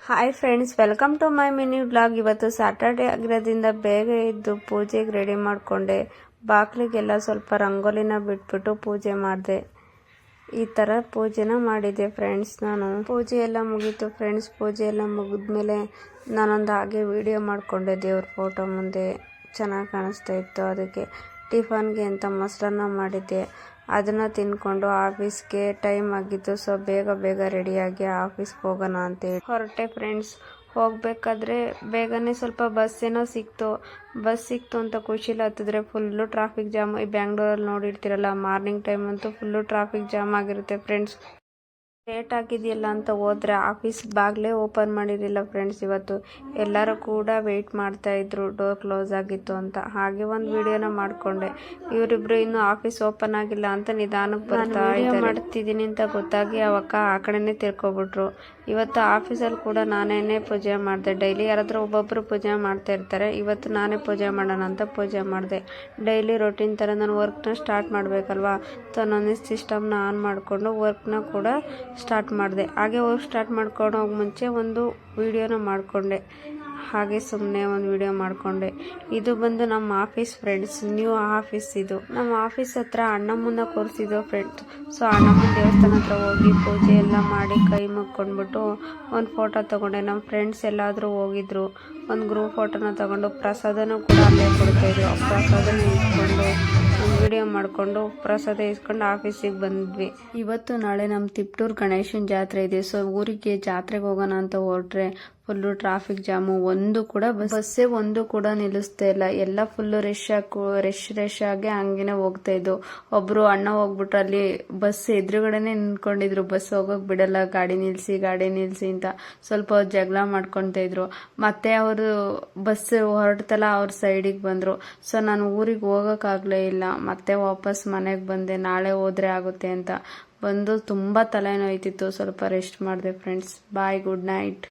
Hi friends, welcome to my mini vlog. ಇವತ್ತು Saturday ಆಗಿರೋದ್ರಿಂದ ಬೇಗ ಎದ್ದು ಪೂಜೆಗೆ ರೆಡಿ ಮಾಡಿಕೊಂಡೆ. ಬಾಗಿಲಿಗೆಲ್ಲ ಸ್ವಲ್ಪ ರಂಗೋಲಿನ ಬಿಟ್ಬಿಟ್ಟು ಪೂಜೆ ಮಾಡಿದೆ. ಈ ಥರ ಪೂಜೆನ ಮಾಡಿದೆ ಫ್ರೆಂಡ್ಸ್. ನಾನು ಪೂಜೆ ಎಲ್ಲ ಮುಗೀತು ಫ್ರೆಂಡ್ಸ್. ಪೂಜೆ ಎಲ್ಲ ಮುಗಿದ್ಮೇಲೆ ನಾನೊಂದು ಹಾಗೆ ವಿಡಿಯೋ ಮಾಡಿಕೊಂಡೆ ದೇವ್ರ ಫೋಟೋ ಮುಂದೆ. ಚೆನ್ನಾಗಿ ಕಾಣಿಸ್ತಾ ಇತ್ತು. ಅದಕ್ಕೆ ಟಿಫನ್ಗೆ ಅಂತ ಮೊಸರನ್ನ ಮಾಡಿದ್ದೆ. ಅದನ್ನು ತಿನ್ಕೊಂಡು ಆಫೀಸ್ಗೆ ಟೈಮ್ ಆಗಿತ್ತು. ಸೊ ಬೇಗ ರೆಡಿಯಾಗಿ ಆಫೀಸ್ಗೆ ಹೋಗೋಣ ಅಂತೇಳಿ ಹೊರಟೆ ಫ್ರೆಂಡ್ಸ್. ಹೋಗಬೇಕಾದ್ರೆ ಬೇಗನೆ ಸ್ವಲ್ಪ ಬಸ್ ಏನೋ ಸಿಕ್ತು. ಬಸ್ ಸಿಕ್ತು ಅಂತ ಖುಷಿಲಿ ಹತ್ತಿದ್ರೆ ಫುಲ್ಲು ಟ್ರಾಫಿಕ್ ಜಾಮ್. ಈ ಬ್ಯಾಂಗ್ಳೂರಲ್ಲಿ ನೋಡಿರ್ತೀರಲ್ಲ, ಮಾರ್ನಿಂಗ್ ಟೈಮ್ ಅಂತೂ ಫುಲ್ಲು ಟ್ರಾಫಿಕ್ ಜಾಮ್ ಆಗಿರುತ್ತೆ ಫ್ರೆಂಡ್ಸ್. ಲೇಟ್ ಆಗಿದೆಯಲ್ಲ ಅಂತ ಹೋದ್ರೆ ಆಫೀಸ್ ಬಾಗ್ಲೇ ಓಪನ್ ಮಾಡಿರಲಿಲ್ಲ ಫ್ರೆಂಡ್ಸ್. ಇವತ್ತು ಎಲ್ಲರೂ ಕೂಡ ವೆಯ್ಟ್ ಮಾಡ್ತಾ ಇದ್ರು, ಡೋರ್ ಕ್ಲೋಸ್ ಆಗಿತ್ತು ಅಂತ. ಹಾಗೆ ಒಂದು ವಿಡಿಯೋನ ಮಾಡಿಕೊಂಡೆ. ಇವರಿಬ್ರು ಇನ್ನೂ ಆಫೀಸ್ ಓಪನ್ ಆಗಿಲ್ಲ ಅಂತ ನಿಧಾನಕ್ಕೆ ಮಾಡ್ತಿದ್ದೀನಿ ಅಂತ ಗೊತ್ತಾಗಿ ಅವಕ್ಕ ಆ ಕಡೆನೇ ತಿರ್ಕೊಬಿಟ್ರು. ಇವತ್ತು ಆಫೀಸಲ್ಲಿ ಕೂಡ ನಾನೇನೆ ಪೂಜೆ ಮಾಡಿದೆ. ಡೈಲಿ ಯಾರಾದರೂ ಒಬ್ಬೊಬ್ಬರು ಪೂಜೆ ಮಾಡ್ತಾ ಇರ್ತಾರೆ. ಇವತ್ತು ನಾನೇ ಪೂಜೆ ಮಾಡೋಣ ಅಂತ ಪೂಜೆ ಮಾಡಿದೆ. ಡೈಲಿ ರೊಟೀನ್ ಥರ ನಾನು ವರ್ಕ್ನ ಸ್ಟಾರ್ಟ್ ಮಾಡಬೇಕಲ್ವಾ. ನನ್ನ ಸಿಸ್ಟಮ್ನ ಆನ್ ಮಾಡಿಕೊಂಡು ವರ್ಕ್ನ ಕೂಡ ಸ್ಟಾರ್ಟ್ ಮಾಡಿದೆ. ಹಾಗೆ ವರ್ಕ್ ಸ್ಟಾರ್ಟ್ ಮಾಡ್ಕೊಂಡು ಹೋಗಿ ಮುಂಚೆ ಒಂದು ವಿಡಿಯೋನ ಮಾಡಿಕೊಂಡೆ. ಹಾಗೆ ಸುಮ್ಮನೆ ಒಂದು ವಿಡಿಯೋ ಮಾಡಿಕೊಂಡೆ. ಇದು ಬಂದು ನಮ್ಮ ಆಫೀಸ್ ಫ್ರೆಂಡ್ಸ್, ನ್ಯೂ ಆಫೀಸ್ ಇದು. ನಮ್ಮ ಆಫೀಸ್ ಹತ್ರ ಅಣ್ಣಮ್ಮನ ಕೂರಿಸಿದ್ದು ಫ್ರೆಂಡ್ಸ್. ಸೊ ಅಣ್ಣಮ್ಮನ ದೇವಸ್ಥಾನ ಹತ್ರ ಹೋಗಿ ಪೂಜೆ ಎಲ್ಲ ಮಾಡಿ ಕೈ ಮುಕ್ಕೊಂಡ್ಬಿಟ್ಟು ಒಂದು ಫೋಟೋ ತೊಗೊಂಡೆ. ನಮ್ಮ ಫ್ರೆಂಡ್ಸ್ ಎಲ್ಲಾದರೂ ಹೋಗಿದ್ರು. ಒಂದು ಗ್ರೂಪ್ ಫೋಟೋನ ತೊಗೊಂಡು ಪ್ರಸಾದನೂ ಕೂಡ ಅಲ್ಲೇ ಕೊಡ್ತಾಯಿದ್ರು. ಆ ಪ್ರಸಾದನ ಇಟ್ಕೊಂಡು ಒಂದು ವಿಡಿಯೋ ಮಾಡಿಕೊಂಡು ಪ್ರಸಾದ ಇಸ್ಕೊಂಡು ಆಫೀಸಿಗೆ ಬಂದ್ವಿ. ಇವತ್ತು ನಾಳೆ ನಮ್ಮ ತಿಪ್ಟೂರು ಗಣೇಶನ ಜಾತ್ರೆ ಇದೆ. ಸೊ ಊರಿಗೆ ಜಾತ್ರೆಗೆ ಹೋಗೋಣ ಅಂತ ಹೊರಟ್ರೆ ಫುಲ್ಲು ಟ್ರಾಫಿಕ್ ಜಾಮು. ಒಂದು ಕೂಡ ಬಸ್ಸೇ ಒಂದು ಕೂಡ ನಿಲ್ಲಿಸ್ತಾ ಇಲ್ಲ. ಎಲ್ಲ ಫುಲ್ಲು ರಶ್ ಆಗಿ ಹಂಗೇನೆ ಹೋಗ್ತಾ ಇದ್ದು. ಒಬ್ರು ಅಣ್ಣ ಹೋಗ್ಬಿಟ್ರು, ಅಲ್ಲಿ ಬಸ್ ಎದುರುಗಡೆನೆ ನಿಂತ್ಕೊಂಡಿದ್ರು. ಬಸ್ ಹೋಗೋಕೆ ಬಿಡಲ್ಲ, ಗಾಡಿ ನಿಲ್ಸಿ ಅಂತ ಸ್ವಲ್ಪ ಜಗಳ ಮಾಡ್ಕೊತಾ ಇದ್ರು. ಮತ್ತೆ ಅವರು ಬಸ್ ಹೊರಡ್ತಲ್ಲ, ಅವ್ರ ಸೈಡಿಗೆ ಬಂದ್ರು. ಸೊ ನಾನು ಊರಿಗೆ ಹೋಗೋಕ್ಕಾಗಲೇ ಇಲ್ಲ. ಮತ್ತೆ ವಾಪಸ್ ಮನೆಗೆ ಬಂದೆ. ನಾಳೆ ಹೋದ್ರೆ ಆಗುತ್ತೆ ಅಂತ ಬಂದು ತುಂಬ ತಲೆನೋಯ್ತಿತ್ತು. ಸ್ವಲ್ಪ ರೆಸ್ಟ್ ಮಾಡಿದೆ ಫ್ರೆಂಡ್ಸ್. ಬಾಯ್, ಗುಡ್ ನೈಟ್.